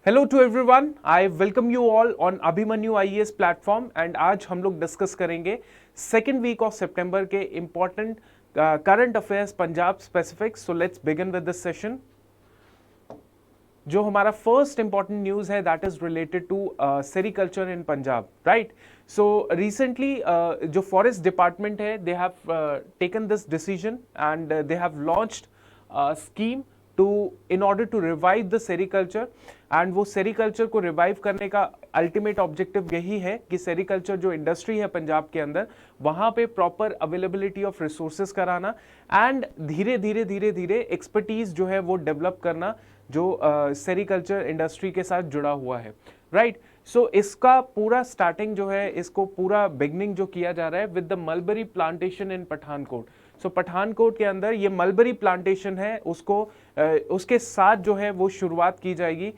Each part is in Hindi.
Hello to everyone, I welcome you all on Abhimanyu IAS platform and आज हम लोग डिस्कस करेंगे सेकेंड वीक ऑफ सितंबर के important current affairs Punjab specific. So let's begin with this session. जो हमारा फर्स्ट इंपॉर्टेंट न्यूज है that is related to sericulture in Punjab, right. So recently जो फॉरेस्ट डिपार्टमेंट है they have taken this decision and they have launched scheme to in order to revive the sericulture. And वो सेरिकल्चर को रिवाइव करने का अल्टीमेट ऑब्जेक्टिव यही है कि सेरिकल्चर जो इंडस्ट्री है पंजाब के अंदर वहां पे प्रॉपर अवेलेबिलिटी ऑफ रिसोर्सेज कराना एंड धीरे धीरे धीरे धीरे एक्सपर्टीज जो है वो डेवलप करना जो सेरिकल्चर इंडस्ट्री के साथ जुड़ा हुआ है, राइट। सो इसका पूरा स्टार्टिंग जो है, इसको पूरा बिगनिंग जो किया जा रहा है with the mulberry plantation in Pathankot. So Pathankot के अंदर ये मलबरी प्लांटेशन है, उसको उसके साथ जो है वो शुरुआत की जाएगी।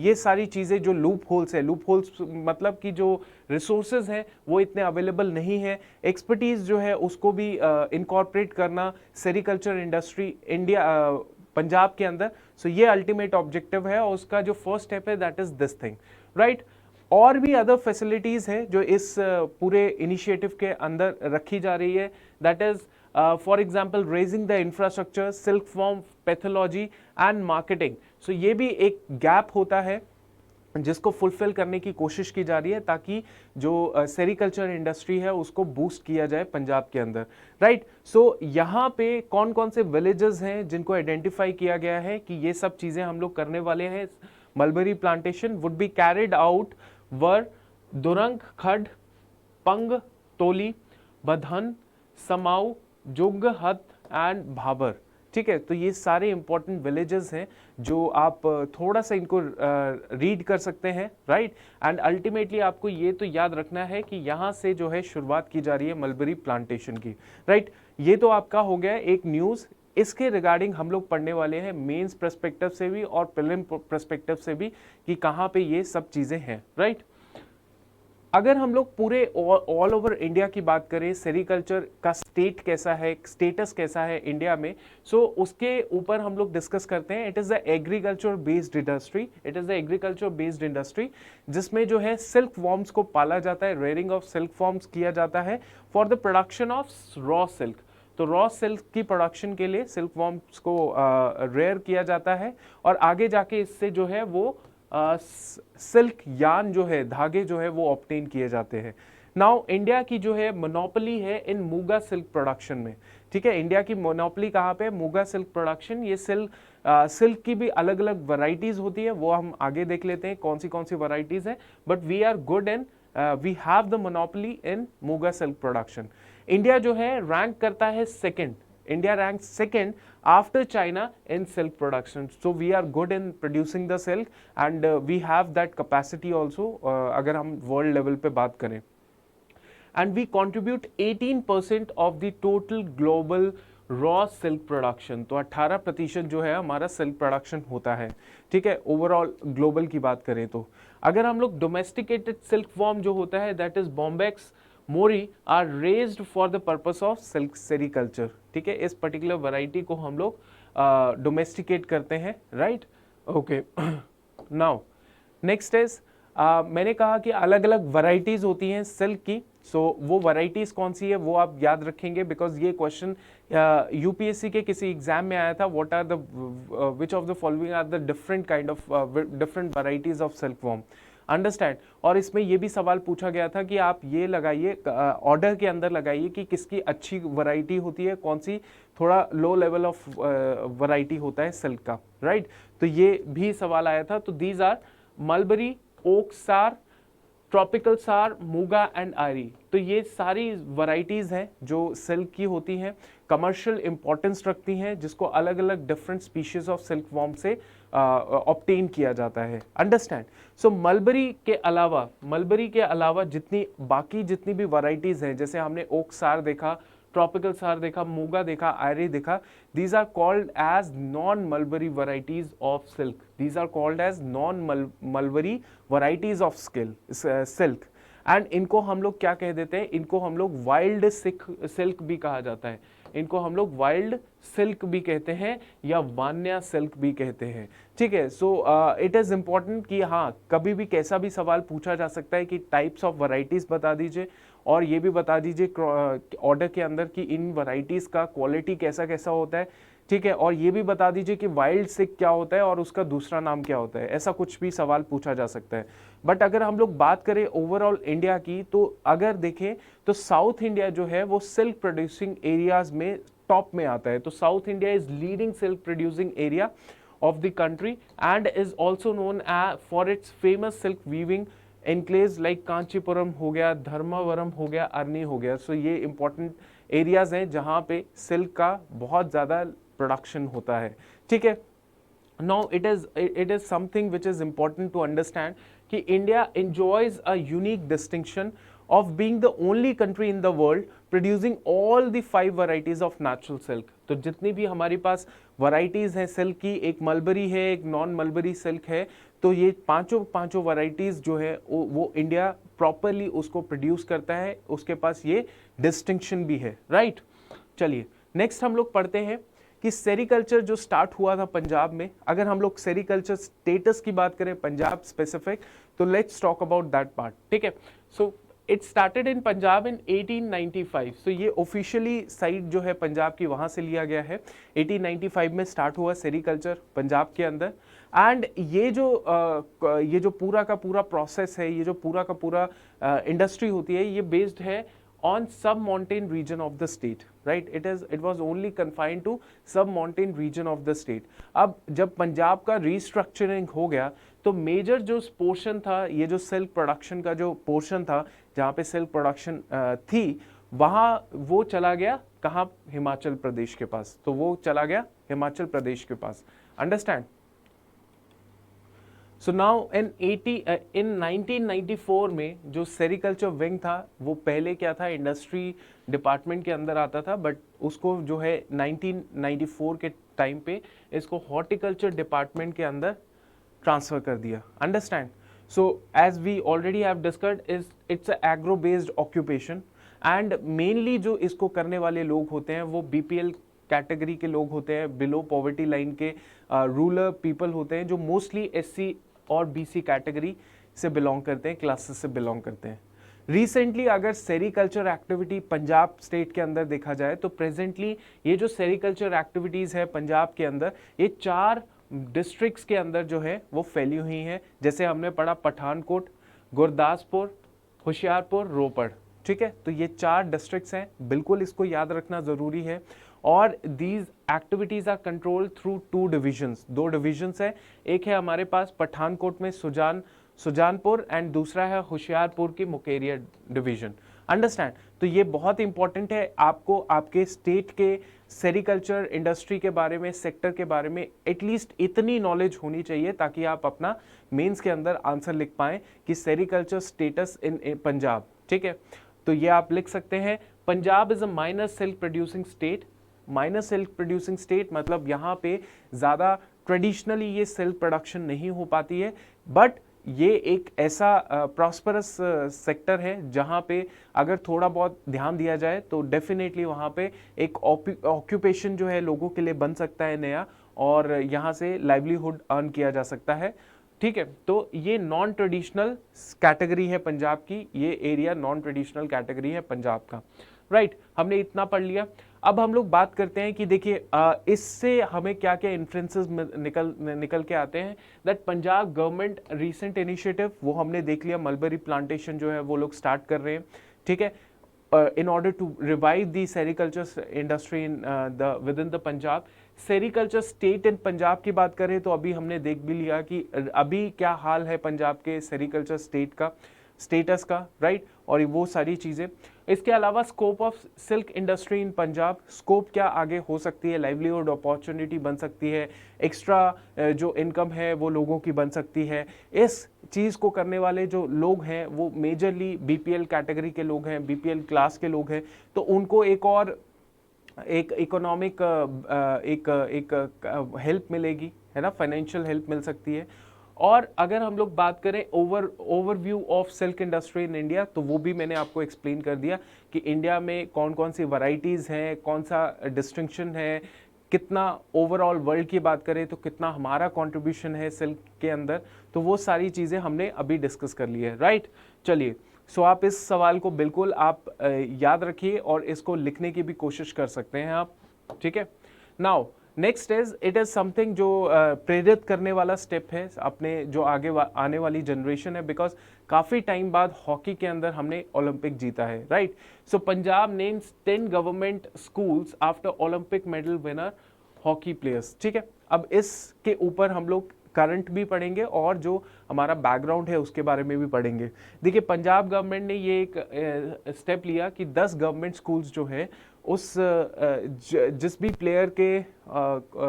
ये सारी चीज़ें जो लूप होल्स है, लूप होल्स मतलब कि जो रिसोर्सेज हैं वो इतने अवेलेबल नहीं है, एक्सपर्टीज जो है उसको भी इनकॉर्पोरेट करना सेरिकल्चर इंडस्ट्री इंडिया पंजाब के अंदर। सो ये अल्टीमेट ऑब्जेक्टिव है और उसका जो फर्स्ट स्टेप है that is this thing, right. और भी अदर फैसिलिटीज है जो इस पूरे इनिशिएटिव के अंदर रखी जा रही है, that is for example raising the infrastructure, silk farm, pathology and marketing. So ये भी एक गैप होता है जिसको फुलफिल करने की कोशिश की जा रही है ताकि जो सेरिकल्चर इंडस्ट्री है उसको बूस्ट किया जाए पंजाब के अंदर, राइट। सो यहाँ पे कौन कौन से विलेजेस हैं जिनको आइडेंटिफाई किया गया है कि ये सब चीज़ें हम लोग करने वाले हैं। Mulberry plantation would be carried out where Durang, Khad, Pang, Toli, बधन, समाऊ, जोगहत and Bhabar. ठीक है, तो ये सारे इंपॉर्टेंट विलेजेस हैं जो आप थोड़ा सा इनको रीड कर सकते हैं, राइट। एंड अल्टीमेटली आपको ये तो याद रखना है कि यहाँ से जो है शुरुआत की जा रही है मलबरी प्लांटेशन की, राइट। ये तो आपका हो गया एक न्यूज़। इसके रिगार्डिंग हम लोग पढ़ने वाले हैं मेंस पर्सपेक्टिव से भी और प्रीलिम पर्सपेक्टिव से भी कि कहाँ पे ये सब चीज़ें हैं, राइट। अगर हम लोग पूरे ऑल ओवर इंडिया की बात करें, सेरिकल्चर का स्टेट कैसा है, स्टेटस कैसा है इंडिया में, सो उसके ऊपर हम लोग डिस्कस करते हैं। It is the agriculture based industry, it is the agriculture based industry जिसमें जो है सिल्क वॉर्म्स को पाला जाता है, रेयरिंग ऑफ सिल्क वॉर्म्स किया जाता है for the production of raw silk. तो रॉ सिल्क की प्रोडक्शन के लिए सिल्क वॉर्म्स को रेयर किया जाता है और आगे जाके इससे जो है वो सिल्क यान जो है, धागे जो है वो ऑब्टेन किए जाते हैं। नाउ इंडिया की जो है मोनोपोली है इन मूगा सिल्क प्रोडक्शन में, ठीक है। इंडिया की मोनोपोली कहाँ पे? Muga silk production. ये सिल्क की भी अलग अलग वैरायटीज होती है, वो हम आगे देख लेते हैं कौन सी वैरायटीज है, but we are good in we have the monopoly in Muga silk production. India जो है रैंक करता है second, India ranks second after China in silk production. So we are good in producing the silk and we have that capacity also अगर हम world level पे बात करें। And we contribute 18% of the total global raw silk production। तो 18% जो है हमारा silk production होता है, ठीक है, ओवरऑल ग्लोबल की बात करें तो। अगर हम लोग डोमेस्टिकेटेड सिल्क फॉर्म जो होता है that is bombyx mori are raised for the purpose of silk sericulture, ठीक है। इस पर्टिकुलर वैरायटी को हम लोग डोमेस्टिकेट करते हैं, right, okay. Now next is मैंने कहा कि अलग अलग वैरायटीज होती हैं सिल्क की। सो वो वैरायटीज कौन सी है वो आप याद रखेंगे बिकॉज ये क्वेश्चन यूपीएससी के किसी एग्जाम में आया था। What are the which of the following are the different kind of different varieties of silk worm, understand. और इसमें यह भी सवाल पूछा गया था कि आप ये लगाइए ऑर्डर के अंदर लगाइए कि किसकी अच्छी वैरायटी होती है, कौन सी थोड़ा लो लेवल ऑफ वैरायटी होता है सिल्क का, राइट। तो ये भी सवाल आया था। तो दीज आर मलबरी, ओक सार, ट्रॉपिकल सार, मूगा एंड आयरी। तो ये सारी वैरायटीज हैं जो सिल्क की होती हैं, कमर्शियल इंपॉर्टेंस रखती हैं, जिसको अलग अलग different species of silk warm से ऑब्टेन किया जाता है, अंडरस्टैंड। सो मलबरी के अलावा जितनी भी वैरायटीज हैं, जैसे हमने ओक सार देखा, ट्रॉपिकल सार देखा, मूगा देखा, आयरी देखा, these are called as non-mulberry varieties of silk. These are called as non-mulberry varieties of silk. And इनको हम लोग क्या कह देते हैं? इनको हम लोग वाइल्ड सिल्क भी कहा जाता है। इनको हम लोग वाइल्ड सिल्क भी कहते हैं या वान्या सिल्क भी कहते हैं, ठीक है। सो इट इज़ इम्पॉर्टेंट कि हाँ, कभी भी कैसा भी सवाल पूछा जा सकता है कि टाइप्स ऑफ वैरायटीज़ बता दीजिए और ये भी बता दीजिए ऑर्डर के अंदर कि इन वैरायटीज़ का क्वालिटी कैसा कैसा होता है, ठीक है, और ये भी बता दीजिए कि वाइल्ड सिल्क क्या होता है और उसका दूसरा नाम क्या होता है। ऐसा कुछ भी सवाल पूछा जा सकता है। बट अगर हम लोग बात करें ओवरऑल इंडिया की, तो अगर देखें तो साउथ इंडिया जो है वो सिल्क प्रोड्यूसिंग एरियाज में टॉप में आता है। तो south India is leading silk producing area of the country and is also known for its famous silk weaving enclaves like Kanchipuram हो गया, धर्मावरम हो गया, अरनी हो गया। सो ये इंपॉर्टेंट एरियाज हैं जहाँ पे सिल्क का बहुत ज़्यादा प्रोडक्शन होता है, ठीक है। Now it is something which is important to understand कि India enjoys a unique distinction of being the only country in the world producing all the 5 varieties of natural silk। तो जितनी भी हमारे पास वैरायटीज़ हैं सिल्क की, एक मलबरी है, एक नॉन मलबरी सिल्क है, तो ये पांचों वैरायटीज़ जो है वो इंडिया प्रॉपरली उसको प्रोड्यूस करता है, उसके पास ये डिस्टिंक्शन भी है, राइट। चलिए नेक्स्ट हम लोग पढ़ते हैं कि सेरिकल्चर जो स्टार्ट हुआ था पंजाब में। अगर हम लोग सेरिकल्चर स्टेटस की बात करें पंजाब स्पेसिफिक, तो let's talk about that part, ठीक है। So it started in Punjab in 1895। So ये ऑफिशियली साइट जो है पंजाब की वहाँ से लिया गया है। 1895 में स्टार्ट हुआ सेरिकल्चर पंजाब के अंदर। एंड ये जो पूरा का पूरा प्रोसेस है, ये जो पूरा का पूरा इंडस्ट्री होती है, ये बेस्ड है on sub-mountain region of the state, right? It was only confined to sub-mountain region of the state। अब जब पंजाब का रीस्ट्रक्चरिंग हो गया तो मेजर जो पोर्शन था, ये जो सिल्क प्रोडक्शन का जो पोर्शन था जहाँ पे सिल्क प्रोडक्शन थी, वहाँ वो चला गया कहाँ? हिमाचल प्रदेश के पास। तो वो चला गया हिमाचल प्रदेश के पास, अंडरस्टैंड। सो नाउ इन 1994 में जो सेरिकल्चर विंग था वो पहले क्या था, इंडस्ट्री डिपार्टमेंट के अंदर आता था, बट उसको जो है 1994 के टाइम पे इसको हॉर्टिकल्चर डिपार्टमेंट के अंदर ट्रांसफर कर दिया, understand. So as we already have discussed, it's agro based occupation and mainly जो इसको करने वाले लोग होते हैं वो बीपीएल कैटेगरी के लोग होते हैं, बिलो पॉवर्टी लाइन के रूरल पीपल होते हैं, जो मोस्टली एससी और बीसी कैटेगरी से बिलोंग करते हैं, क्लासेस से बिलोंग करते हैं। रिसेंटली अगर सेरिकल्चर एक्टिविटी पंजाब स्टेट के अंदर देखा जाए तो प्रेजेंटली ये जो सेरिकल्चर एक्टिविटीज़ है पंजाब के अंदर, ये 4 डिस्ट्रिक्ट्स के अंदर जो है वो फैली हुई हैं। जैसे हमने पढ़ा पठानकोट, गुरदासपुर, होशियारपुर, रोपड़, ठीक है। तो ये 4 डिस्ट्रिक्ट्स हैं, बिल्कुल इसको याद रखना ज़रूरी है। और these activities are control through 2 divisions, 2 divisions है। एक है हमारे पास पठानकोट में सुजानपुर एंड दूसरा है होशियारपुर की मुकेरिया डिवीजन, अंडरस्टैंड। तो ये बहुत इंपॉर्टेंट है, आपको आपके स्टेट के सेरिकल्चर इंडस्ट्री के बारे में, सेक्टर के बारे में एटलीस्ट इतनी नॉलेज होनी चाहिए ताकि आप अपना मेंस के अंदर आंसर लिख पाएं कि सेरिकल्चर स्टेटस इन पंजाब, ठीक है। तो ये आप लिख सकते हैं, Punjab is a minor silk producing state. Minor silk producing state मतलब यहाँ पे ज़्यादा ट्रेडिशनली ये सिल्क प्रोडक्शन नहीं हो पाती है, बट ये एक ऐसा प्रॉस्परस सेक्टर है जहाँ पे अगर थोड़ा बहुत ध्यान दिया जाए तो डेफिनेटली वहाँ पे एक ऑक्यूपेशन जो है लोगों के लिए बन सकता है नया, और यहाँ से लाइवलीहुड अर्न किया जा सकता है, ठीक है। तो ये नॉन ट्रेडिशनल कैटेगरी है पंजाब की, ये एरिया नॉन ट्रेडिशनल कैटेगरी है पंजाब का, राइट। हमने इतना पढ़ लिया। अब हम लोग बात करते हैं कि देखिए इससे हमें क्या क्या इन्फ्लुएंसेस निकल के आते हैं। That Punjab government recent initiative वो हमने देख लिया, मलबरी प्लांटेशन जो है वो लोग स्टार्ट कर रहे हैं, ठीक है, in order to revive the sericulture industry in within the Punjab. Sericulture state in Punjab की बात करें तो अभी हमने देख भी लिया कि अभी क्या हाल है पंजाब के सेरिकल्चर स्टेट का, स्टेटस का, राइट, और वो सारी चीज़ें। इसके अलावा scope of silk industry in Punjab, scope क्या आगे हो सकती है, लाइवलीहुड अपॉर्चुनिटी बन सकती है, एक्स्ट्रा जो इनकम है वो लोगों की बन सकती है। इस चीज़ को करने वाले जो लोग हैं वो मेजरली बीपीएल कैटेगरी के लोग हैं, बीपीएल क्लास के लोग हैं, तो उनको एक इकोनॉमिक एक हेल्प मिलेगी, है ना, फाइनेंशियल हेल्प मिल सकती है। और अगर हम लोग बात करें overview of silk industry in India, तो वो भी मैंने आपको एक्सप्लेन कर दिया कि इंडिया में कौन कौन सी वैरायटीज़ हैं, कौन सा डिस्टिंक्शन है, कितना ओवरऑल वर्ल्ड की बात करें तो कितना हमारा कंट्रीब्यूशन है सिल्क के अंदर, तो वो सारी चीज़ें हमने अभी डिस्कस कर ली है, राइट। चलिए, सो आप इस सवाल को बिल्कुल आप याद रखिए और इसको लिखने की भी कोशिश कर सकते हैं आप, ठीक है। Now next it is something जो प्रेरित करने वाला स्टेप है अपने जो आने वाली जनरेशन है, बिकॉज काफ़ी टाइम बाद हॉकी के अंदर हमने ओलंपिक जीता है, right. So Punjab names 10 government schools after Olympic medal winner hockey players, ठीक है। अब इसके ऊपर हम लोग करंट भी पढ़ेंगे और जो हमारा बैकग्राउंड है उसके बारे में भी पढ़ेंगे। देखिए, पंजाब गवर्नमेंट ने ये एक स्टेप लिया कि 10 गवर्नमेंट स्कूल्स जो है उस जिस भी प्लेयर के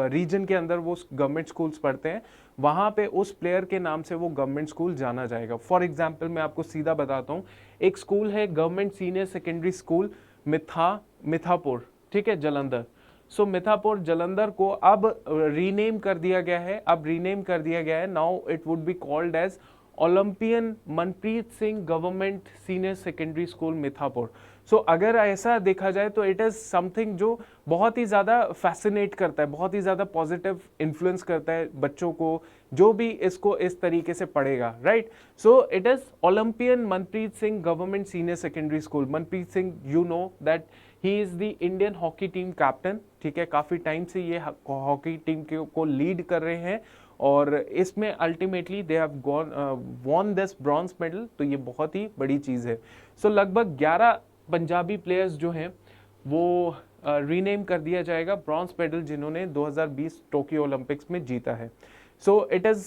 रीजन के अंदर वो गवर्नमेंट स्कूल्स पढ़ते हैं, वहाँ पे उस प्लेयर के नाम से वो गवर्नमेंट स्कूल जाना जाएगा। फॉर एग्जांपल मैं आपको सीधा बताता हूँ, एक स्कूल है government senior secondary school Mithapur, ठीक है, जलंधर। सो मिथापुर जलंधर को अब रीनेम कर दिया गया है, now it would be called as Olympian Manpreet Singh government senior secondary school Mithapur. So अगर ऐसा देखा जाए तो इट इज़ समथिंग जो बहुत ही ज़्यादा फैसिनेट करता है, बहुत ही ज़्यादा पॉजिटिव इन्फ्लुएंस करता है बच्चों को, जो भी इसको इस तरीके से पढ़ेगा, right. So it is Olympian Manpreet Singh government senior secondary school. Manpreet Singh, you know that he is the Indian hockey team captain, ठीक है, काफ़ी टाइम से ये हॉकी टीम को लीड कर रहे हैं और इसमें ultimately they have von this bronze medal, तो ये बहुत ही बड़ी चीज़ है। सो लगभग 11 पंजाबी प्लेयर्स जो हैं वो रीनेम कर दिया जाएगा ब्रॉन्ज मेडल जिन्होंने 2020 टोक्यो ओलंपिक्स में जीता है। So it is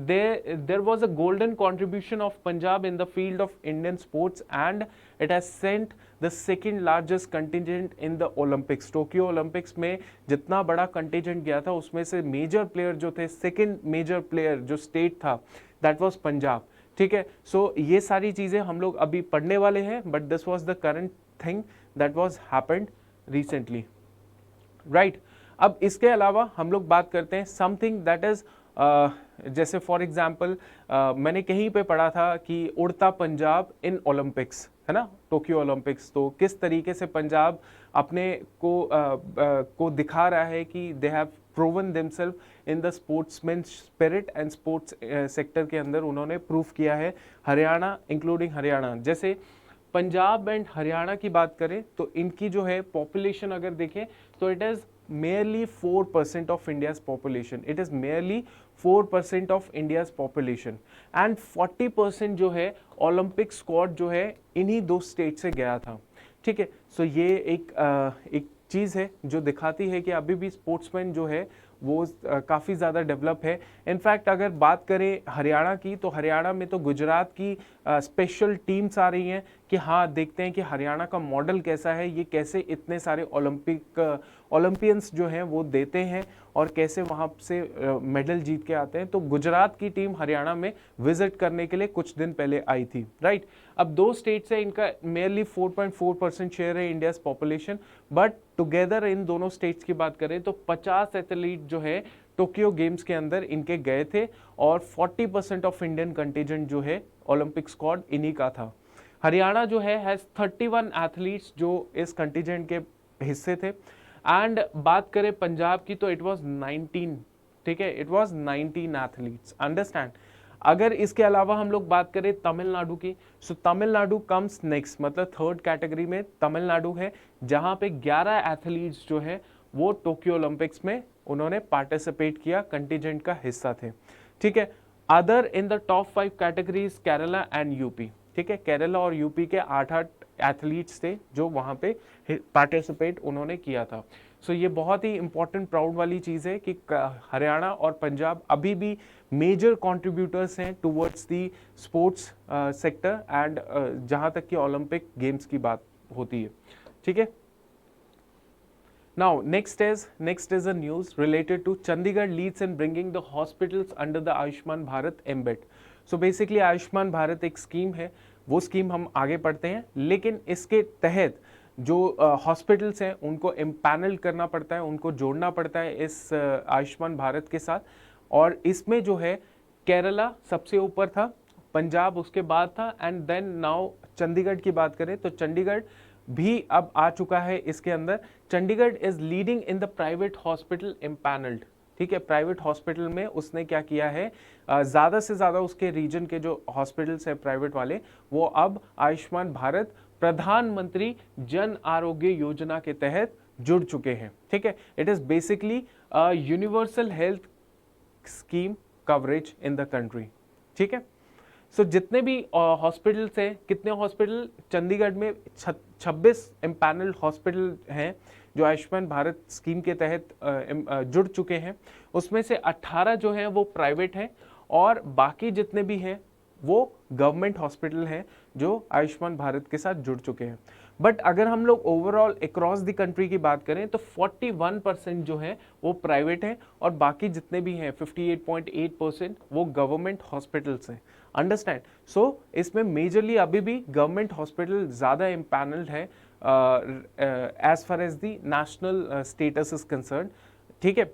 there was a golden contribution of Punjab in the field of Indian sports and it has sent the second largest contingent in the Olympics. Tokyo Olympics में जितना बड़ा कंटिजेंट गया था उसमें से मेजर प्लेयर जो थे, सेकंड मेजर प्लेयर जो स्टेट था, दैट वाज पंजाब, ठीक है। सो ये सारी चीज़ें हम लोग अभी पढ़ने वाले हैं, but this was the current thing that was happened recently, right. अब इसके अलावा हम लोग बात करते हैं समथिंग दैट इज जैसे फॉर एग्जाम्पल मैंने कहीं पे पढ़ा था कि उड़ता पंजाब इन ओलंपिक्स, है ना, टोक्यो ओलंपिक्स। तो किस तरीके से पंजाब अपने को दिखा रहा है कि they have proven themselves in the sportsman spirit and sports sector के अंदर उन्होंने प्रूव किया है। हरियाणा, इंक्लूडिंग हरियाणा, जैसे पंजाब एंड हरियाणा की बात करें तो इनकी जो है पॉपुलेशन अगर देखें तो it is merely 4% of India's population. It is merely 4% of India's population and 40% जो है ओलंपिक स्क्वाड जो है इन्हीं दो स्टेट से गया था, ठीक है। सो ये एक चीज़ है जो दिखाती है कि अभी भी स्पोर्ट्समैन जो है वो काफ़ी ज़्यादा डेवलप है। इनफैक्ट अगर बात करें हरियाणा की, तो हरियाणा में तो गुजरात की स्पेशल टीम्स आ रही हैं कि हाँ, देखते हैं कि हरियाणा का मॉडल कैसा है, ये कैसे इतने सारे ओलंपियंस जो हैं वो देते हैं और कैसे वहाँ से मेडल जीत के आते हैं। तो गुजरात की टीम हरियाणा में विजिट करने के लिए कुछ दिन पहले आई थी, राइट। अब दो स्टेट से इनका मेयरली 4.4% शेयर है India's population, but together in दोनों स्टेट्स की बात करें तो 50 एथलीट जो है टोक्यो गेम्स के अंदर इनके गए थे और 40% ऑफ इंडियन कंटिजेंट जो है ओलंपिक स्क्वाड इन्हीं का था। हरियाणा जो है हैज़ 31 एथलीट्स जो इस कंटिजेंट के हिस्से थे। एंड बात करें पंजाब की तो इट वाज 19, ठीक है, इट वाज 19 एथलीट्स, अंडरस्टैंड। अगर इसके अलावा हम लोग बात करें तमिलनाडु की, सो तमिलनाडु कम्स नेक्स्ट, मतलब थर्ड कैटेगरी में तमिलनाडु है, जहां पे 11 एथलीट्स जो है वो टोक्यो ओलंपिक्स में उन्होंने पार्टिसिपेट किया, कंटिजेंट का हिस्सा थे, ठीक है। Other in the top 5 categories Kerala and UP, ठीक है, केरला और यूपी के 8 एथलीट्स थे जो वहाँ पे पार्टिसिपेट उन्होंने किया था। सो ये बहुत ही इंपॉर्टेंट प्राउड वाली चीज़ है कि हरियाणा और पंजाब अभी भी मेजर कंट्रीब्यूटर्स हैं towards the sports sector and जहाँ तक कि ओलंपिक गेम्स की बात होती है, ठीक है। Now, next is a news related to Chandigarh leads in bringing the hospitals under the Ayushman Bharat ambit. So basically Ayushman Bharat एक स्कीम है, वो स्कीम हम आगे पढ़ते हैं, लेकिन इसके तहत जो हॉस्पिटल्स हैं उनको एम्पैनल करना पड़ता है, उनको जोड़ना पड़ता है इस आयुष्मान भारत के साथ। और इसमें जो है केरला सबसे ऊपर था, पंजाब उसके बाद था, एंड देन नाउ चंडीगढ़ की बात करें तो चंडीगढ़ भी अब आ चुका है इसके अंदर। Chandigarh is leading in the private hospital empanelled, ठीक है, प्राइवेट हॉस्पिटल में उसने क्या किया है, ज़्यादा से ज़्यादा उसके रीजन के जो हॉस्पिटल्स है प्राइवेट वाले, वो अब आयुष्मान भारत प्रधानमंत्री जन आरोग्य योजना के तहत जुड़ चुके हैं, ठीक है। It is basically universal health scheme coverage in the country, ठीक है। सो जितने भी हॉस्पिटल्स हैं, कितने हॉस्पिटल चंडीगढ़ में 26 एम्पैनल हॉस्पिटल हैं जो आयुष्मान भारत स्कीम के तहत जुड़ चुके हैं। उसमें से 18 जो हैं वो प्राइवेट हैं और बाकी जितने भी हैं वो गवर्नमेंट हॉस्पिटल हैं जो आयुष्मान भारत के साथ जुड़ चुके हैं। बट अगर हम लोग ओवरऑल अक्रॉस द कंट्री की बात करें तो 41% जो है वो प्राइवेट हैं और बाकी जितने भी हैं 58.8% वो गवर्नमेंट हॉस्पिटल्स हैं। अंडरस्टैंड? सो इसमें मेजरली अभी भी गवर्नमेंट हॉस्पिटल ज़्यादा इम्पैनल्ड है as far as the national status is concern, ठीक है।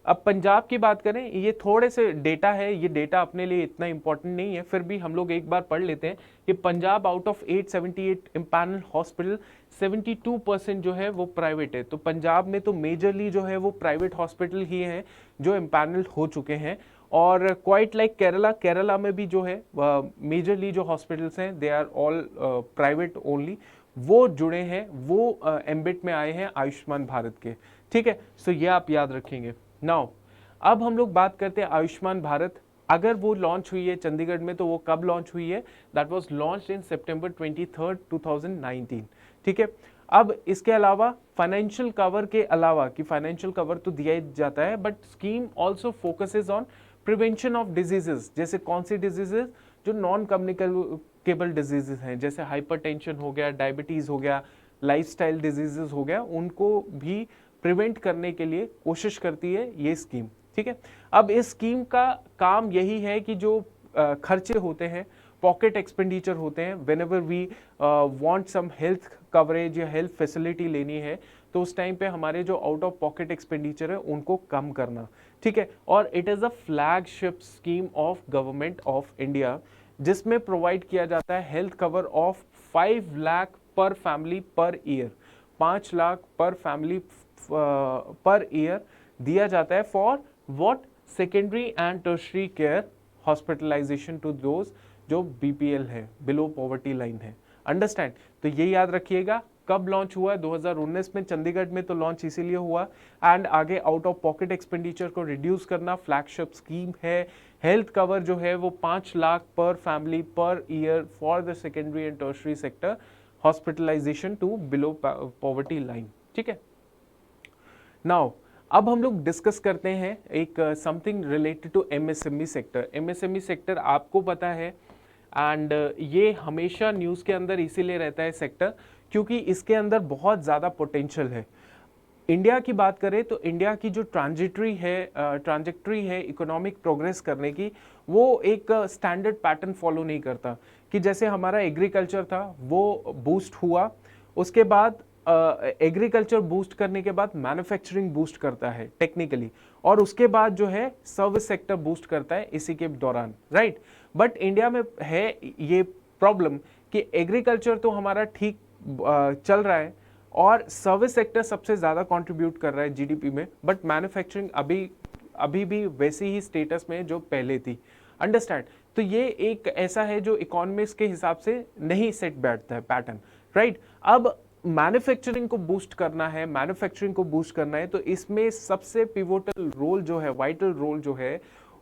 अब पंजाब की बात करें, ये थोड़े से डेटा है, ये डेटा अपने लिए इतना इंपॉर्टेंट नहीं है, फिर भी हम लोग एक बार पढ़ लेते हैं कि Punjab out of 878 empanel hospital 72% जो है वो प्राइवेट है। तो पंजाब में तो मेजरली जो है वो प्राइवेट हॉस्पिटल ही हैं जो इम्पैनल हो चुके हैं। और क्वाइट लाइक केरला, केरला में भी जो है मेजरली जो हॉस्पिटल्स हैं they are all private only, वो जुड़े हैं, वो एम्बिट में आए हैं आयुष्मान भारत के, ठीक है। सो ये आप याद रखेंगे। नाउ अब हम लोग बात करते हैं आयुष्मान भारत, अगर वो लॉन्च हुई है चंडीगढ़ में तो वो कब लॉन्च हुई है? दैट वाज लॉन्च्ड इन सितंबर 23, 2019, ठीक है। अब इसके अलावा फाइनेंशियल कवर के अलावा, कि फाइनेंशियल कवर तो दिया ही जाता है, but scheme also focuses on prevention of diseases. जैसे कौन सी डिजीजेस? जो नॉन कम्युनिकेबल डिजीजेस हैं, जैसे हाइपरटेंशन हो गया, डायबिटीज हो गया, लाइफस्टाइल डिजीजेस हो गया, उनको भी प्रिवेंट करने के लिए कोशिश करती है ये स्कीम, ठीक है। अब इस स्कीम का काम यही है कि जो खर्चे होते हैं, पॉकेट एक्सपेंडिचर होते हैं, when ever we want some health coverage या हेल्थ फैसिलिटी लेनी है, तो उस टाइम पे हमारे जो आउट ऑफ पॉकेट एक्सपेंडिचर है उनको कम करना, ठीक है। और it is a flagship scheme of government of India, जिसमें प्रोवाइड किया जाता है health cover of 5 lakh per family per year, 5 lakh per family per year दिया जाता है for what? Secondary and tertiary care hospitalisation to those जो बीपीएल है, बिलो पॉवर्टी लाइन है। अंडरस्टैंड? तो ये याद रखिएगा। कब लॉन्च हुआ है? 2019 में चंडीगढ़ में तो लॉन्च इसीलिए हुआ, एंड आगे आउट ऑफ पॉकेट एक्सपेंडिचर को रिड्यूस करना फ्लैगशिप स्कीम है। हेल्थ कवर जो है वो 5 lakh per family per year for the secondary and tertiary sector hospitalisation to below poverty line, ठीक है। नाउ अब हम लोग डिस्कस करते हैं एक something related to MSME sector. MSME sector आपको पता है, एंड ये हमेशा न्यूज़ के अंदर इसीलिए रहता है सेक्टर क्योंकि इसके अंदर बहुत ज़्यादा पोटेंशियल है। इंडिया की बात करें तो इंडिया की जो ट्रांजेक्टरी है इकोनॉमिक प्रोग्रेस करने की, वो एक स्टैंडर्ड पैटर्न फॉलो नहीं करता कि जैसे हमारा एग्रीकल्चर था वो बूस्ट हुआ, उसके बाद एग्रीकल्चर बूस्ट करने के बाद मैन्युफैक्चरिंग बूस्ट करता है टेक्निकली, और उसके बाद जो है सर्विस सेक्टर बूस्ट करता है इसी के दौरान, राइट। बट इंडिया में है ये प्रॉब्लम कि एग्रीकल्चर तो हमारा ठीक चल रहा है और सर्विस सेक्टर सबसे ज़्यादा कंट्रीब्यूट कर रहा है जीडीपी में, बट मैन्युफैक्चरिंग अभी भी वैसे ही स्टेटस में जो पहले थी। अंडरस्टैंड? तो ये एक ऐसा है जो इकोनॉमिक्स के हिसाब से नहीं सेट बैठता है पैटर्न, राइट। अब मैन्युफैक्चरिंग को बूस्ट करना है, तो इसमें सबसे पिवोटल रोल जो है, वाइटल रोल जो है,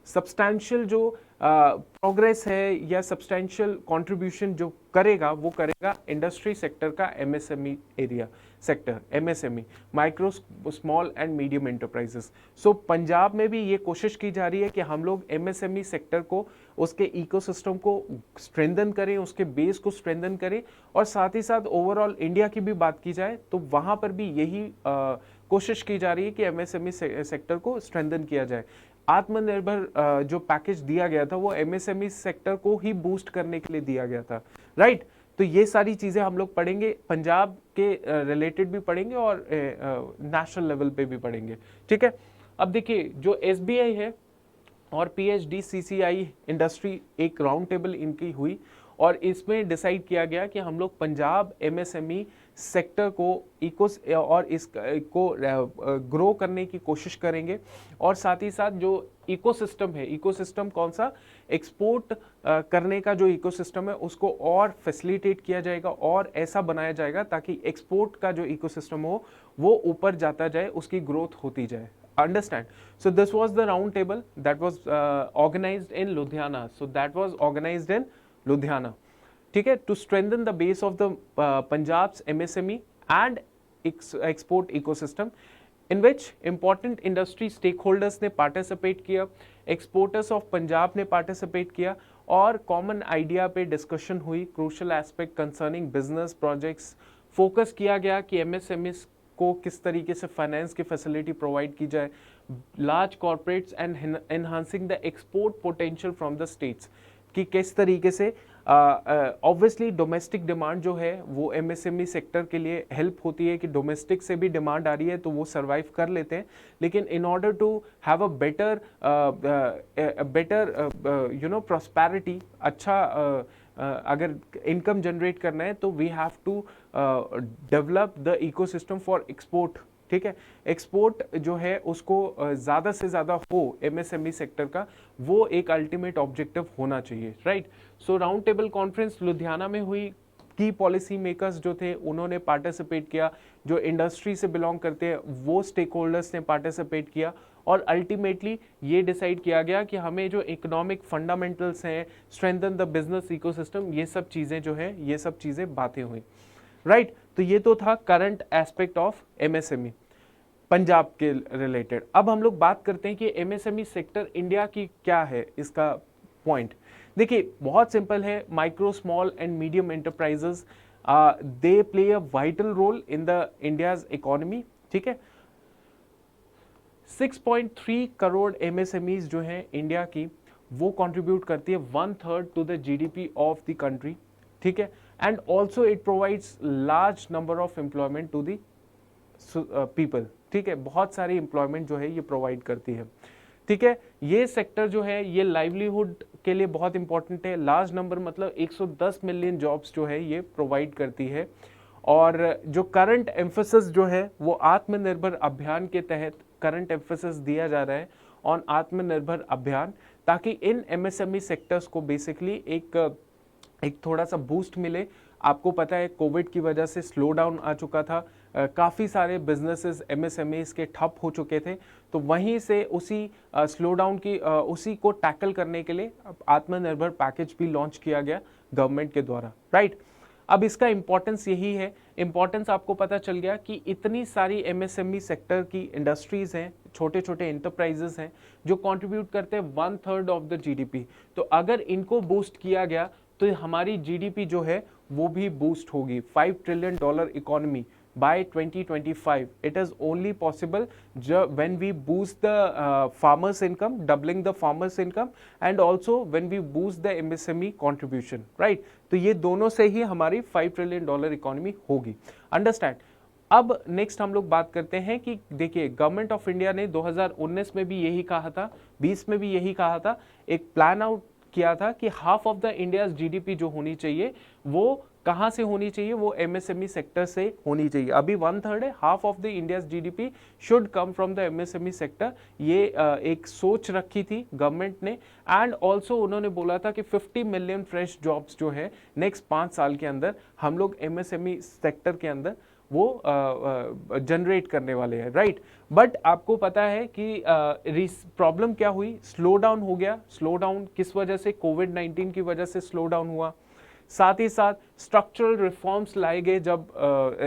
सब्सटैंशियल जो प्रोग्रेस है या सब्सटैंशियल कंट्रीब्यूशन जो करेगा वो करेगा इंडस्ट्री सेक्टर का MSME area sector, MSME, micro small and medium enterprises. So Punjab में भी ये कोशिश की जा रही है कि हम लोग एमएसएमई सेक्टर को, उसके इकोसिस्टम को स्ट्रेंथन करें, उसके बेस को स्ट्रेंथन करें, और साथ ही साथ ओवरऑल इंडिया की भी बात की जाए तो वहाँ पर भी यही कोशिश की जा रही है कि एमएसएमई सेक्टर को स्ट्रेंथन किया जाए। आत्मनिर्भर जो पैकेज दिया गया था वो एमएसएमई सेक्टर को ही बूस्ट करने के लिए दिया गया था, राइट। तो ये सारी चीज़ें हम लोग पढ़ेंगे, पंजाब के रिलेटेड भी पढ़ेंगे और नेशनल लेवल पे भी पढ़ेंगे, ठीक है। अब देखिए जो एसबीआई है और PhD CCI इंडस्ट्री एक राउंड टेबल इनकी हुई और इसमें डिसाइड किया गया कि हम लोग पंजाब MSME सेक्टर को और इसको ग्रो करने की कोशिश करेंगे और साथ ही साथ जो इकोसिस्टम है, इकोसिस्टम कौन सा, एक्सपोर्ट करने का जो इकोसिस्टम है उसको और फैसिलिटेट किया जाएगा और ऐसा बनाया जाएगा ताकि एक्सपोर्ट का जो इकोसिस्टम हो वो ऊपर जाता जाए, उसकी ग्रोथ होती जाए. Understand? So this was the round table that was organized in Ludhiana. So that was organized in Ludhiana. ठीक है, to strengthen the base of the Punjab's MSME and export ecosystem, in which important industry stakeholders ने participate किया, exporters of Punjab ने participate किया और common idea पे discussion हुई, crucial aspect concerning business projects, focus किया गया कि MSMEs को किस तरीके से फाइनेंस की फैसिलिटी प्रोवाइड की जाए, large corporates and enhancing the export potential from the states, कि किस तरीके से ऑब्वियसली डोमेस्टिक डिमांड जो है वो MSME सेक्टर के लिए हेल्प होती है कि डोमेस्टिक से भी डिमांड आ रही है तो वो सर्वाइव कर लेते हैं, लेकिन in order to have a better you know prosperity, अच्छा अगर इनकम जनरेट करना है तो we have to develop the ecosystem for export. ठीक है, एक्सपोर्ट जो है उसको ज़्यादा से ज़्यादा हो MSME सेक्टर का, वो एक अल्टीमेट ऑब्जेक्टिव होना चाहिए. राइट. सो राउंड टेबल कॉन्फ्रेंस लुधियाना में हुई. की पॉलिसी मेकर्स जो थे उन्होंने पार्टिसिपेट किया, जो इंडस्ट्री से बिलोंग करते हैं वो स्टेक होल्डर्स ने पार्टिसिपेट किया और अल्टीमेटली ये डिसाइड किया गया कि हमें जो इकोनॉमिक फंडामेंटल्स हैं, स्ट्रेंथन द बिजनेस इकोसिस्टम, ये सब चीज़ें जो हैं, ये सब चीज़ें बातें हुई. राइट. तो ये तो था current aspect of MSME Punjab के रिलेटेड. अब हम लोग बात करते हैं कि MSME सेक्टर इंडिया की क्या है, इसका पॉइंट. देखिए बहुत सिंपल है. Micro, small and medium enterprises they play a vital role in the India's economy. ठीक है, 6.3 करोड़ MSMEs जो हैं इंडिया की, वो कंट्रीब्यूट करती है 1/3 to the GDP of the country. ठीक है, and also it provides large number of employment to the people. ठीक है, बहुत सारी एम्प्लॉयमेंट जो है ये प्रोवाइड करती है. ठीक है, ये सेक्टर जो है ये लाइवलीहुड के लिए बहुत इंपॉर्टेंट है. लार्ज नंबर मतलब 110 मिलियन जॉब्स जो है ये प्रोवाइड करती है. और जो करंट एम्फेसिस जो है वो आत्मनिर्भर अभियान के तहत करंट एम्फेसिस दिया जा रहा है ऑन आत्मनिर्भर अभियान, ताकि इन MSME सेक्टर्स को बेसिकली एक थोड़ा सा बूस्ट मिले. आपको पता है कोविड की वजह से स्लो डाउन आ चुका था, काफ़ी सारे बिजनेसेस MSMEs के ठप हो चुके थे, तो वहीं से उसी स्लो डाउन की उसी को टैकल करने के लिए आत्मनिर्भर पैकेज भी लॉन्च किया गया गवर्नमेंट के द्वारा. राइट. अब इसका इंपॉर्टेंस यही है, इंपॉर्टेंस आपको पता चल गया कि इतनी सारी MSME सेक्टर की इंडस्ट्रीज हैं, छोटे छोटे इंटरप्राइजेस हैं जो कंट्रीब्यूट करते हैं 1/3 ऑफ द GDP. तो अगर इनको बूस्ट किया गया तो हमारी GDP जो है वो भी बूस्ट होगी. $5 trillion economy by 2025. It is only possible when we boost the farmers income, doubling the farmers income, and also when we boost the MSME contribution. Right. तो ये दोनों से ही हमारी $5 ट्रिलियन इकोनॉमी होगी. अंडरस्टैंड. अब नेक्स्ट हम लोग बात करते हैं कि देखिए गवर्नमेंट ऑफ इंडिया ने 2019 में भी यही कहा था, 20 में भी यही कहा था, एक प्लान आउट किया था कि half of the India's GDP जो होनी चाहिए वो कहाँ से होनी चाहिए, वो MSME सेक्टर से होनी चाहिए. अभी 1/3 है, half of the India's GDP should come from the MSME sector. ये एक सोच रखी थी गवर्नमेंट ने. एंड ऑल्सो उन्होंने बोला था कि 50 मिलियन फ्रेश जॉब्स जो है नेक्स्ट 5 साल के अंदर हम लोग MSME सेक्टर के अंदर वो जनरेट करने वाले हैं. राइट. बट आपको पता है कि प्रॉब्लम क्या हुई, स्लो डाउन हो गया. स्लो डाउन किस वजह से, कोविड-19 की वजह से स्लो डाउन हुआ. साथ ही साथ स्ट्रक्चरल रिफॉर्म्स लाए गए जब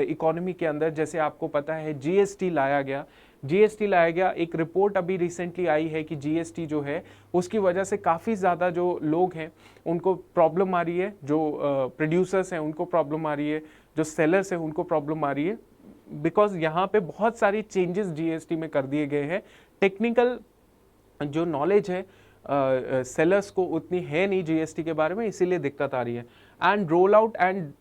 इकोनॉमी के अंदर, जैसे आपको पता है GST लाया गया. एक रिपोर्ट अभी रिसेंटली आई है कि GST जो है उसकी वजह से काफ़ी ज़्यादा जो लोग हैं उनको प्रॉब्लम आ रही है, जो प्रोड्यूसर्स हैं उनको प्रॉब्लम आ रही है, जो सेलर्स हैं उनको प्रॉब्लम आ रही है, बिकॉज यहाँ पे बहुत सारी चेंजेस GST में कर दिए गए हैं. टेक्निकल जो नॉलेज है सेलर्स को उतनी है नहीं GST के बारे में, इसीलिए दिक्कत आ रही है. And roll out and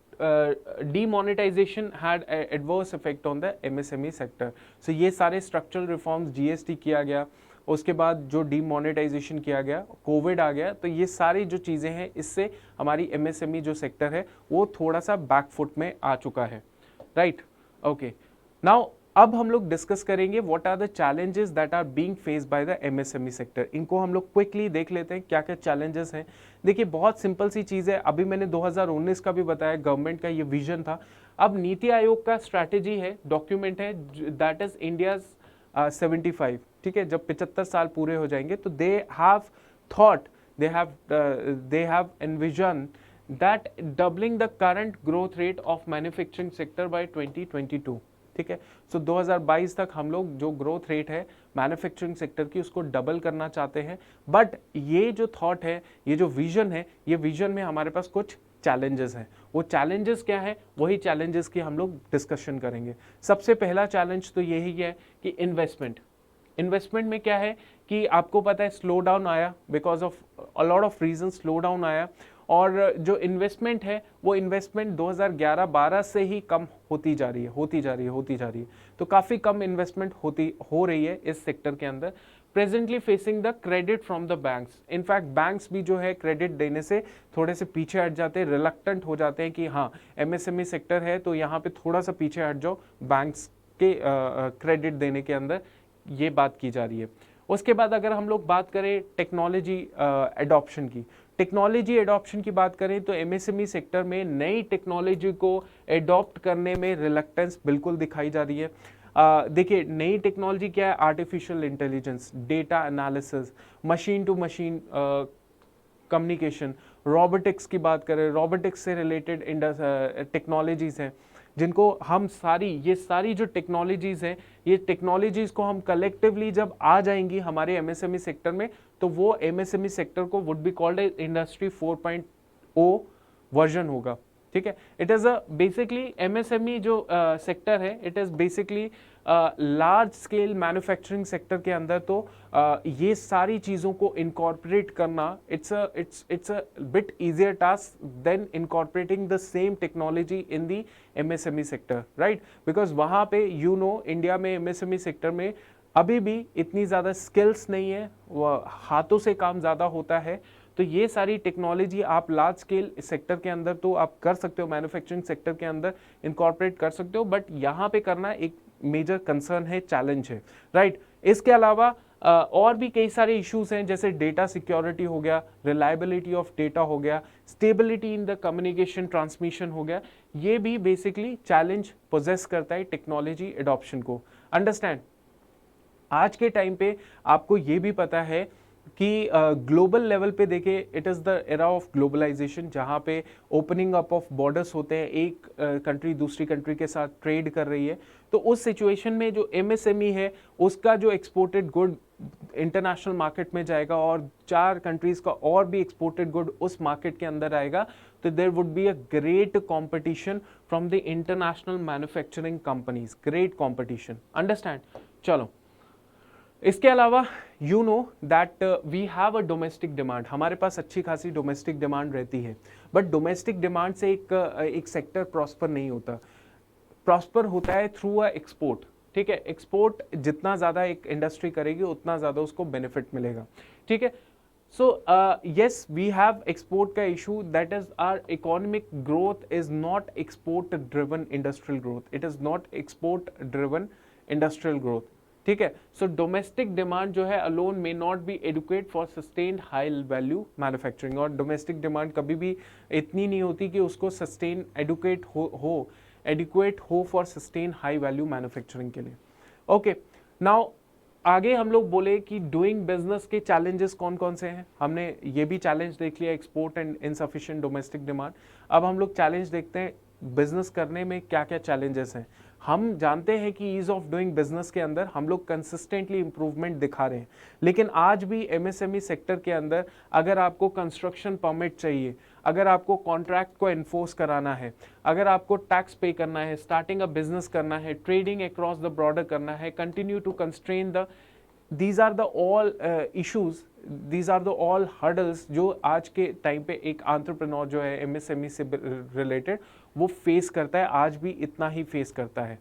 demonetization had a adverse effect on the MSME sector. So ये सारे structural reforms GST किया गया. उसके बाद जो डीमोनेटाइजेशन किया गया, कोविड आ गया, तो ये सारी जो चीज़ें हैं इससे हमारी एमएसएमई जो सेक्टर है वो थोड़ा सा बैकफुट में आ चुका है, राइट। ओके, नाउ अब हम लोग डिस्कस करेंगे what are the challenges that are being faced by the MSME sector. इनको हम लोग क्विकली देख लेते हैं क्या क्या चैलेंजेस हैं। देखिए बहुत सिंपल सी चीज़ है, अभी मैंने 2019 का भी बताया, गवर्नमेंट का ये विजन था। अब नीति आयोग का स्ट्रैटेजी है, डॉक्यूमेंट है, दैट इज इंडियाज 75, ठीक है, जब 75 साल पूरे हो जाएंगे तो they have thought, they have envisioned that doubling the current growth rate of manufacturing sector by 2022, ठीक है। सो 2022 तक हम लोग जो ग्रोथ रेट है मैन्युफैक्चरिंग सेक्टर की उसको डबल करना चाहते हैं। बट ये जो थॉट है, ये जो विजन है, ये विजन में हमारे पास कुछ चैलेंजेस हैं। वो चैलेंजेस क्या है, वही चैलेंजेस की हम लोग डिस्कशन करेंगे। सबसे पहला चैलेंज तो यही है कि इन्वेस्टमेंट में क्या है कि आपको पता है स्लो डाउन आया, because of a lot of reason slow down आया, और जो इन्वेस्टमेंट है वो इन्वेस्टमेंट 2011-12 से ही कम होती जा रही है। तो काफ़ी कम इन्वेस्टमेंट हो रही है इस सेक्टर के अंदर। Presently facing the credit from the banks, in fact banks भी जो है क्रेडिट देने से थोड़े से पीछे हट जाते हैं, रिलक्टेंट हो जाते हैं कि हाँ एमएसएमई सेक्टर है तो यहाँ पे थोड़ा सा पीछे हट जाओ बैंक्स के क्रेडिट देने के अंदर, ये बात की जा रही है। उसके बाद अगर हम लोग बात करें टेक्नोलॉजी एडॉप्शन की बात करें तो एमएसएमई सेक्टर में नई टेक्नोलॉजी को एडॉप्ट करने में रिलक्टेंस बिल्कुल दिखाई जा रही है। देखिए नई टेक्नोलॉजी क्या है, artificial intelligence, data analysis, machine to machine communication, robotics की बात करें, रोबोटिक्स से रिलेटेड टेक्नोलॉजीज हैं जिनको हम ये सारी जो टेक्नोलॉजीज हैं, ये टेक्नोलॉजीज को हम कलेक्टिवली जब आ जाएंगी हमारे एमएसएमई सेक्टर में, तो वो एमएसएमई सेक्टर को would be called industry 4.0 version होगा, ठीक है। It is a basically MSME जो सेक्टर है, it is basically large scale manufacturing sector के अंदर तो ये सारी चीज़ों को इनकॉर्पोरेट करना it's a bit easier task than incorporating the same technology in the MSME sector, right. Because वहाँ पे इंडिया में एमएसएमई सेक्टर में अभी भी इतनी ज़्यादा स्किल्स नहीं है, वह हाथों से काम ज़्यादा होता है। तो ये सारी टेक्नोलॉजी आप लार्ज स्केल सेक्टर के अंदर तो आप कर सकते हो, मैन्युफैक्चरिंग सेक्टर के अंदर इनकॉर्पोरेट कर सकते हो, बट यहाँ पे करना एक मेजर कंसर्न है, चैलेंज है, राइट। इसके अलावा और भी कई सारे इश्यूज हैं, जैसे डेटा सिक्योरिटी हो गया, रिलायबिलिटी ऑफ डेटा हो गया, stability in the communication transmission हो गया, ये भी बेसिकली चैलेंज पोजेस करता है टेक्नोलॉजी एडॉप्शन को। अंडरस्टैंड, आज के टाइम पे आपको ये भी पता है कि ग्लोबल लेवल पे देखे, it is the era of globalisation, जहाँ पे ओपनिंग अप ऑफ बॉर्डर्स होते हैं, एक कंट्री दूसरी कंट्री के साथ ट्रेड कर रही है, तो उस सिचुएशन में जो एमएसएमई है उसका जो एक्सपोर्टेड गुड इंटरनेशनल मार्केट में जाएगा और 4 कंट्रीज का और भी एक्सपोर्टेड गुड उस मार्केट के अंदर आएगा, तो there would be a great competition from the international manufacturing companies, great competition. Understand, चलो। इसके अलावा that we have a domestic demand, हमारे पास अच्छी खासी डोमेस्टिक डिमांड रहती है, बट डोमेस्टिक डिमांड से एक सेक्टर प्रॉस्पर नहीं होता, प्रॉस्पर होता है थ्रू अ एक्सपोर्ट, ठीक है। एक्सपोर्ट जितना ज़्यादा एक इंडस्ट्री करेगी उतना ज़्यादा उसको बेनिफिट मिलेगा, ठीक है। So yes we have export का issue, that is our economic growth is not export driven industrial growth, it is not export driven industrial growth, ठीक है। सो डोमेस्टिक डिमांड जो है alone may not be adequate for sustained high value manufacturing, और डोमेस्टिक डिमांड कभी भी इतनी नहीं होती कि उसको सस्टेन एडुकेट हो for sustain high value manufacturing के लिए। ओके, नाउ आगे हम लोग बोले कि डूइंग बिजनेस के चैलेंजेस कौन कौन से हैं। हमने ये भी चैलेंज देख लिया, export and insufficient domestic demand. अब हम लोग चैलेंज देखते हैं बिजनेस करने में क्या क्या चैलेंजेस हैं। हम जानते हैं कि ईज ऑफ डूइंग बिजनेस के अंदर हम लोग कंसिस्टेंटली इंप्रूवमेंट दिखा रहे हैं, लेकिन आज भी एमएसएमई सेक्टर के अंदर अगर आपको कंस्ट्रक्शन परमिट चाहिए, अगर आपको कॉन्ट्रैक्ट को एनफोर्स कराना है, अगर आपको टैक्स पे करना है, स्टार्टिंग अ बिजनेस करना है, ट्रेडिंग अक्रॉस द बॉर्डर करना है, continue to constrain the, these are the all issues, these are the all hurdles जो आज के टाइम पे एक एंटरप्रेन्योर जो है एमएसएमई से रिलेटेड वो फेस करता है, आज भी इतना ही फेस करता है।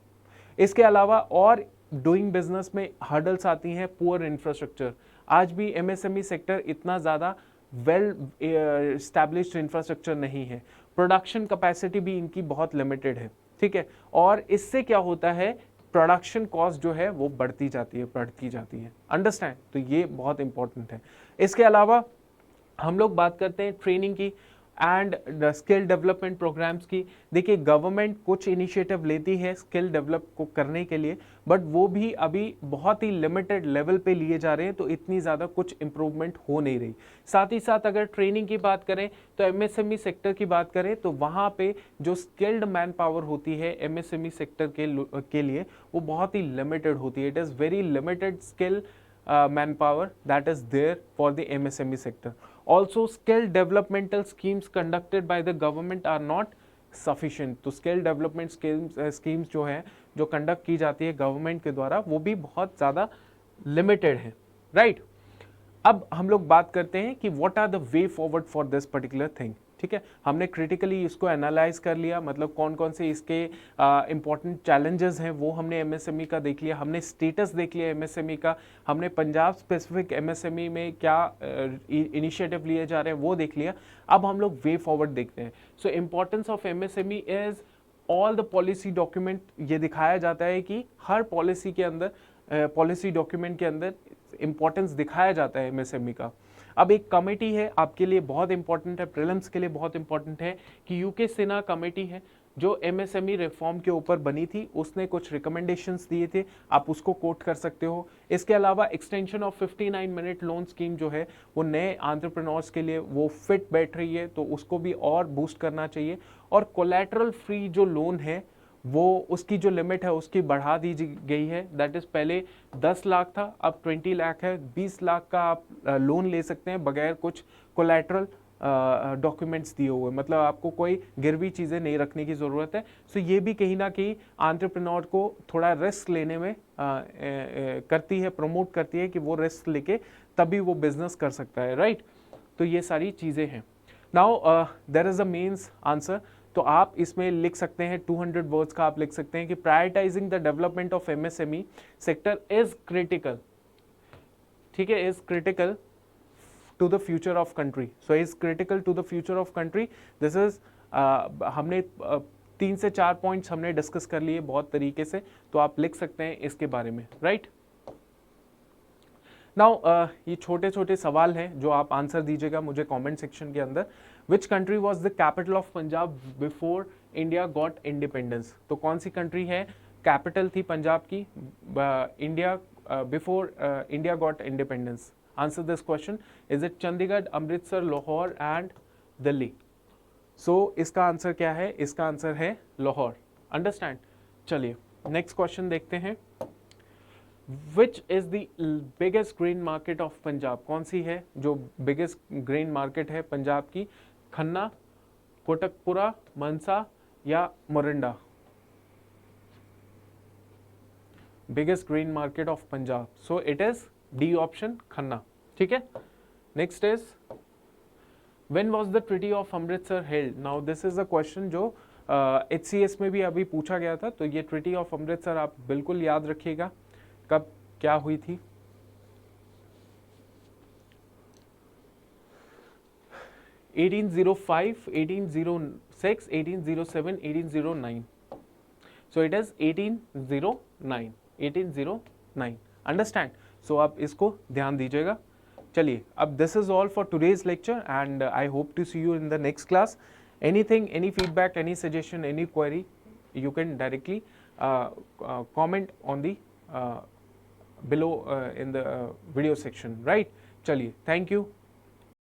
इसके अलावा और डूइंग बिजनेस में हर्डल्स आती हैं, पुअर इंफ्रास्ट्रक्चर। आज भी एमएसएमई सेक्टर इतना ज़्यादा वेल एस्टैब्लिश्ड इंफ्रास्ट्रक्चर नहीं है, प्रोडक्शन कैपेसिटी भी इनकी बहुत लिमिटेड है, ठीक है। और इससे क्या होता है, प्रोडक्शन कॉस्ट जो है वो बढ़ती जाती है, अंडरस्टैंड। तो ये बहुत इंपॉर्टेंट है। इसके अलावा हम लोग बात करते हैं ट्रेनिंग की एंड स्किल डेवलपमेंट प्रोग्राम्स की। देखिए गवर्नमेंट कुछ इनिशिएटिव लेती है स्किल डेवलप को करने के लिए, बट वो भी अभी बहुत ही लिमिटेड लेवल पे लिए जा रहे हैं, तो इतनी ज़्यादा कुछ इंप्रूवमेंट हो नहीं रही। साथ ही साथ अगर ट्रेनिंग की बात करें तो एमएसएमई सेक्टर की बात करें तो वहाँ पे जो स्किल्ड मैन पावर होती है एमएसएमई सेक्टर के लिए वो बहुत ही लिमिटेड होती है। It is very limited skill manpower that is there for the MSME sector. Also, skill developmental schemes conducted by the government are not sufficient. तो skill development schemes जो है, जो कंडक्ट की जाती है गवर्नमेंट के द्वारा, वो भी बहुत ज़्यादा लिमिटेड है, राइट। अब हम लोग बात करते हैं कि what are the way forward for this particular thing, ठीक है। हमने क्रिटिकली इसको एनालाइज कर लिया, मतलब कौन कौन से इसके इंपॉर्टेंट चैलेंजेस हैं वो हमने एमएसएमई का देख लिया, हमने स्टेटस देख लिया एमएसएमई का, हमने पंजाब स्पेसिफिक एमएसएमई में क्या इनिशिएटिव लिए जा रहे हैं वो देख लिया। अब हम लोग वे फॉरवर्ड देखते हैं। So importance of MSME is all the policy document, ये दिखाया जाता है कि हर पॉलिसी के अंदर, पॉलिसी डॉक्यूमेंट के अंदर इंपॉर्टेंस दिखाया जाता है एमएसएमई का। अब एक कमेटी है आपके लिए बहुत इंपॉर्टेंट है, प्रीलिम्स के लिए बहुत इंपॉर्टेंट है कि यूके सिन्हा कमेटी है जो एमएसएमई रिफॉर्म के ऊपर बनी थी, उसने कुछ रिकमेंडेशंस दिए थे, आप उसको कोट कर सकते हो। इसके अलावा extension of 59 minute loan scheme जो है वो नए एंटरप्रेन्योर्स के लिए वो फिट बैठ रही है, तो उसको भी और बूस्ट करना चाहिए। और कोलैटरल फ्री जो लोन है वो उसकी जो लिमिट है उसकी बढ़ा दी गई है। दैट इज पहले 10 लाख था, अब 20 लाख है। 20 लाख का आप लोन ले सकते हैं बगैर कुछ कोलैटरल डॉक्यूमेंट्स दिए हुए, मतलब आपको कोई गिरवी चीज़ें नहीं रखने की ज़रूरत है। सो ये भी कहीं ना कहीं एंटरप्रेन्योर को थोड़ा रिस्क लेने में करती है, प्रमोट करती है कि वो रिस्क लेके तभी वो बिजनेस कर सकता है, राइट। तो ये सारी चीज़ें हैं। Now there is a mains answer, तो आप इसमें लिख सकते हैं 200 वर्ड्स का आप लिख सकते हैं कि prioritising the development of MSME sector is critical, ठीक है, is critical to the future of country. So is critical to the future of country. This is हमने 3 से 4 पॉइंट्स हमने डिस्कस कर लिए बहुत तरीके से, तो आप लिख सकते हैं इसके बारे में, राइट। नाउ ये छोटे छोटे सवाल हैं जो आप आंसर दीजिएगा मुझे कमेंट सेक्शन के अंदर। Which country was the capital of Punjab before India got independence. तो कौन सी कंट्री है कैपिटल थी पंजाब की India before India got independence. Answer this question. Is it Chandigarh, Amritsar, Lahore and Delhi. So इसका आंसर क्या है, इसका आंसर है लाहौर, अंडरस्टैंड। चलिए नेक्स्ट क्वेश्चन देखते हैं। Which is the biggest grain market of Punjab. कौन सी है जो बिगेस्ट ग्रेन मार्केट है पंजाब की, खन्ना, कोटकपुरा, मनसा या Morinda. Biggest grain market of Punjab, so it is D option, Khanna, ठीक है। Next is when was the treaty of Amritsar held. Now this is a question जो HCS में भी अभी पूछा गया था, तो ये ट्रीटी ऑफ अमृतसर आप बिल्कुल याद रखिएगा कब क्या हुई थी। (1805, 1806, 1807, 1809). So it is 1809, 1809, understand. So आप इसको ध्यान दीजिएगा। चलिए अब this is all for today's lecture and I hope to see you in the next class. Anything, any feedback, any suggestion, any query, you can directly comment on the below in the video section, right? चलिए, thank you.